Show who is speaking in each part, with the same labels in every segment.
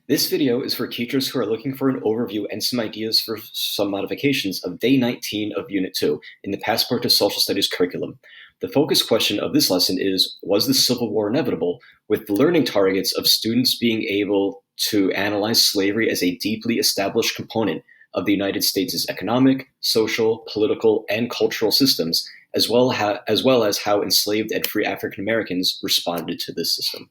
Speaker 1: This video is for teachers who are looking for an overview and some ideas for some modifications of Day 19 of Unit 2 in the Passport to Social Studies curriculum. The focus question of this lesson is, was the Civil War inevitable, with the learning targets of students being able to analyze slavery as a deeply established component of the United States' economic, social, political, and cultural systems, as well as how enslaved and free African Americans responded to this system.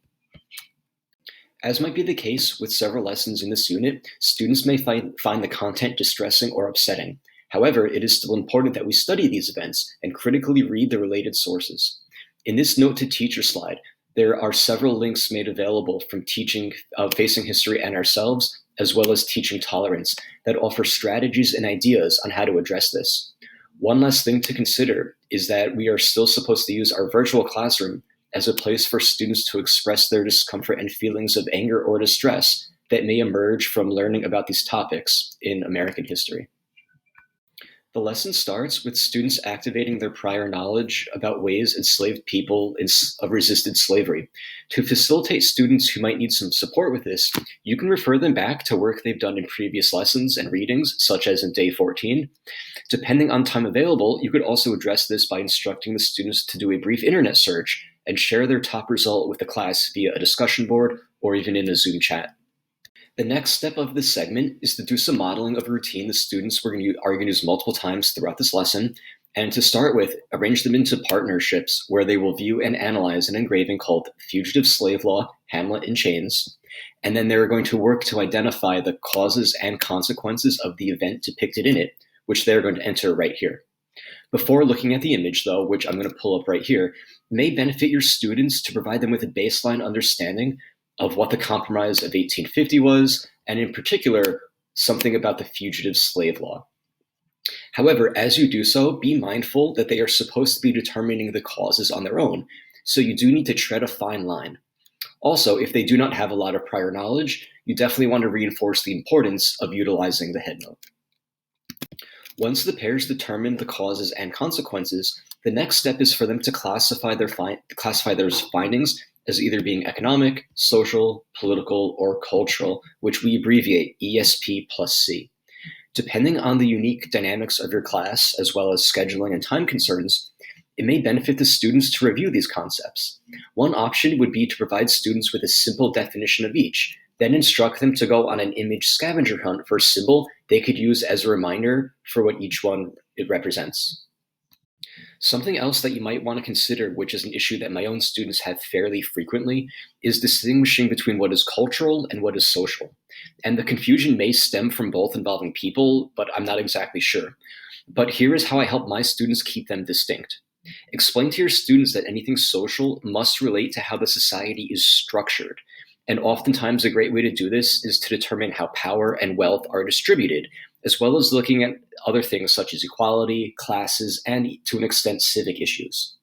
Speaker 1: As might be the case with several lessons in this unit, students may find the content distressing or upsetting. However, it is still important that we study these events and critically read the related sources. In this Note to Teacher slide, there are several links made available from teaching Facing History and Ourselves, as well as Teaching Tolerance, that offer strategies and ideas on how to address this. One last thing to consider is that we are still supposed to use our virtual classroom as a place for students to express their discomfort and feelings of anger or distress that may emerge from learning about these topics in American history. The lesson starts with students activating their prior knowledge about ways enslaved people resisted slavery. To facilitate students who might need some support with this, you can refer them back to work they've done in previous lessons and readings, such as in Day 14. Depending on time available, you could also address this by instructing the students to do a brief internet search and share their top result with the class via a discussion board or even in a Zoom chat. The next step of this segment is to do some modeling of a routine the students are going to use multiple times throughout this lesson, and to start with, arrange them into partnerships where they will view and analyze an engraving called Fugitive Slave Law, Hamlet in Chains, and then they're going to work to identify the causes and consequences of the event depicted in it, which they're going to enter right here. Before looking at the image, though, which I'm going to pull up right here, it may benefit your students to provide them with a baseline understanding of what the Compromise of 1850 was, and in particular, something about the Fugitive Slave Law. However, as you do so, be mindful that they are supposed to be determining the causes on their own, so you do need to tread a fine line. Also, if they do not have a lot of prior knowledge, you definitely want to reinforce the importance of utilizing the headnote. Once the pairs determine the causes and consequences, the next step is for them to classify their findings as either being economic, social, political, or cultural, which we abbreviate ESP plus C. Depending on the unique dynamics of your class, as well as scheduling and time concerns, it may benefit the students to review these concepts. One option would be to provide students with a simple definition of each, then instruct them to go on an image scavenger hunt for a symbol they could use as a reminder for what each one it represents. Something else that you might want to consider, which is an issue that my own students have fairly frequently, is distinguishing between what is cultural and what is social. And the confusion may stem from both involving people, but I'm not exactly sure. But here is how I help my students keep them distinct. Explain to your students that anything social must relate to how the society is structured. And oftentimes a great way to do this is to determine how power and wealth are distributed, as well as looking at other things such as equality, classes, and to an extent civic issues.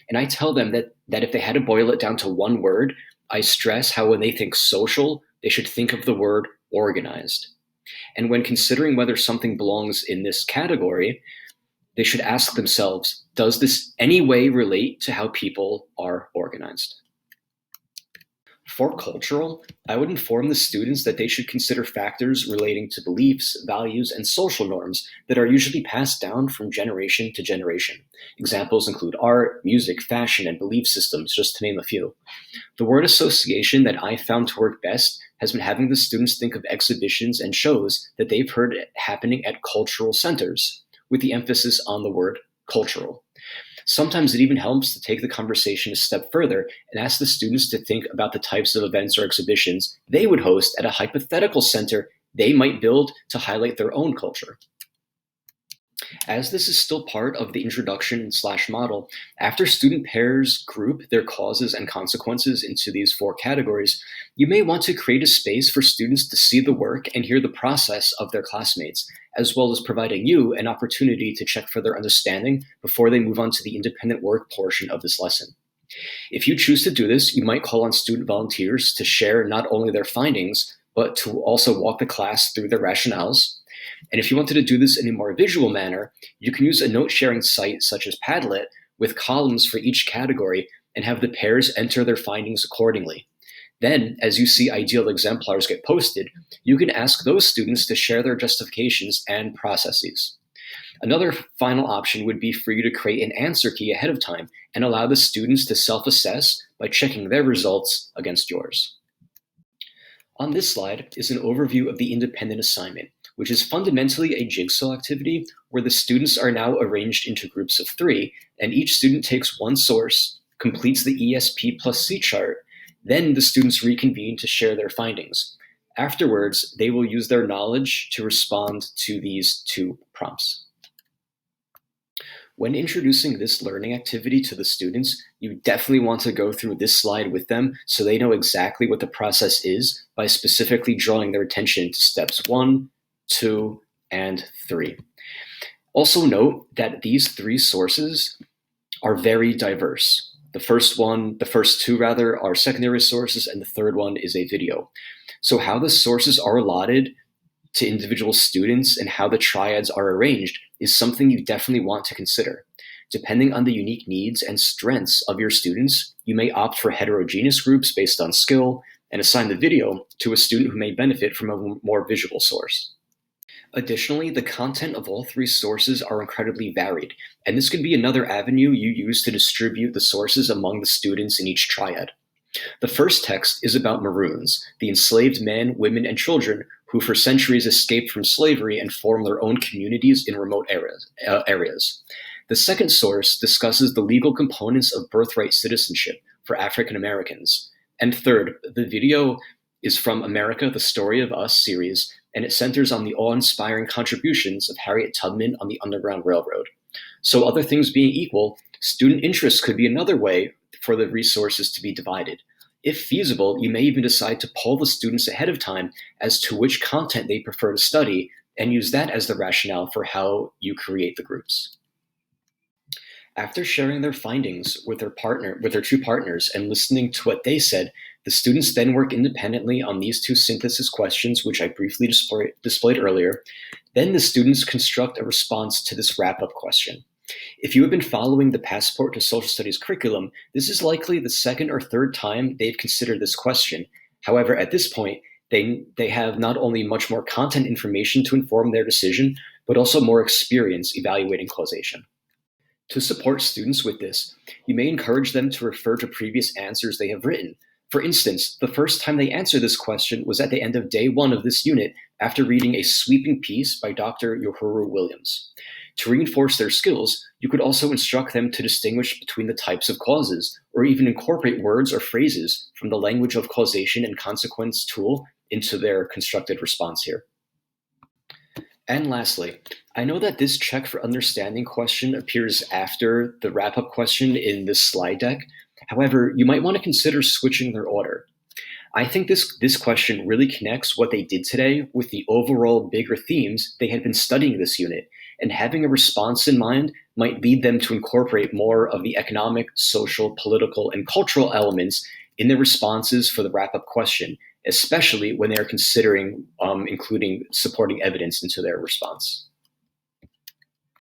Speaker 1: And I tell them that if they had to boil it down to one word, I stress how when they think social, they should think of the word organized. And when considering whether something belongs in this category, they should ask themselves, does this any way relate to how people are organized? For cultural, I would inform the students that they should consider factors relating to beliefs, values, and social norms that are usually passed down from generation to generation. Examples include art, music, fashion, and belief systems, just to name a few. The word association that I found to work best has been having the students think of exhibitions and shows that they've heard happening at cultural centers, with the emphasis on the word cultural. Sometimes it even helps to take the conversation a step further and ask the students to think about the types of events or exhibitions they would host at a hypothetical center they might build to highlight their own culture. As this is still part of the introduction / model, after student pairs group their causes and consequences into these 4 categories, you may want to create a space for students to see the work and hear the process of their classmates, as well as providing you an opportunity to check for their understanding before they move on to the independent work portion of this lesson. If you choose to do this, you might call on student volunteers to share not only their findings, but to also walk the class through their rationales. And if you wanted to do this in a more visual manner, you can use a note-sharing site such as Padlet with columns for each category and have the pairs enter their findings accordingly. Then, as you see ideal exemplars get posted, you can ask those students to share their justifications and processes. Another final option would be for you to create an answer key ahead of time and allow the students to self-assess by checking their results against yours. On this slide is an overview of the independent assignment, which is fundamentally a jigsaw activity where the students are now arranged into groups of 3, and each student takes one source, completes the ESP+C chart, then the students reconvene to share their findings. Afterwards, they will use their knowledge to respond to these 2 prompts. When introducing this learning activity to the students, you definitely want to go through this slide with them so they know exactly what the process is by specifically drawing their attention to steps 1, 2, and 3. Also note that these 3 sources are very diverse. The first 2 are secondary sources, and the third one is a video. So how the sources are allotted to individual students and how the triads are arranged is something you definitely want to consider. Depending on the unique needs and strengths of your students, you may opt for heterogeneous groups based on skill and assign the video to a student who may benefit from a more visual source. Additionally, the content of all 3 sources are incredibly varied, and this can be another avenue you use to distribute the sources among the students in each triad. The first text is about Maroons, the enslaved men, women, and children who for centuries escaped from slavery and formed their own communities in remote areas. The second source discusses the legal components of birthright citizenship for African Americans. And third, the video is from America, the Story of Us series, and it centers on the awe-inspiring contributions of Harriet Tubman on the Underground Railroad. So other things being equal, student interest could be another way for the resources to be divided. If feasible, you may even decide to poll the students ahead of time as to which content they prefer to study and use that as the rationale for how you create the groups. After sharing their findings with their 2 partners and listening to what they said, the students then work independently on these 2 synthesis questions, which I briefly displayed earlier. Then the students construct a response to this wrap-up question. If you have been following the Passport to Social Studies curriculum, this is likely the 2nd or 3rd time they've considered this question. However, at this point, they have not only much more content information to inform their decision, but also more experience evaluating causation. To support students with this, you may encourage them to refer to previous answers they have written. For instance, the first time they answered this question was at the end of day 1 of this unit after reading a sweeping piece by Dr. Uhuru Williams. To reinforce their skills, you could also instruct them to distinguish between the types of causes, or even incorporate words or phrases from the language of causation and consequence tool into their constructed response here. And lastly, I know that this check for understanding question appears after the wrap-up question in this slide deck. However, you might want to consider switching their order. I think this question really connects what they did today with the overall bigger themes they had been studying this unit, and having a response in mind might lead them to incorporate more of the economic, social, political, and cultural elements in their responses for the wrap-up question, especially when they are considering including supporting evidence into their response.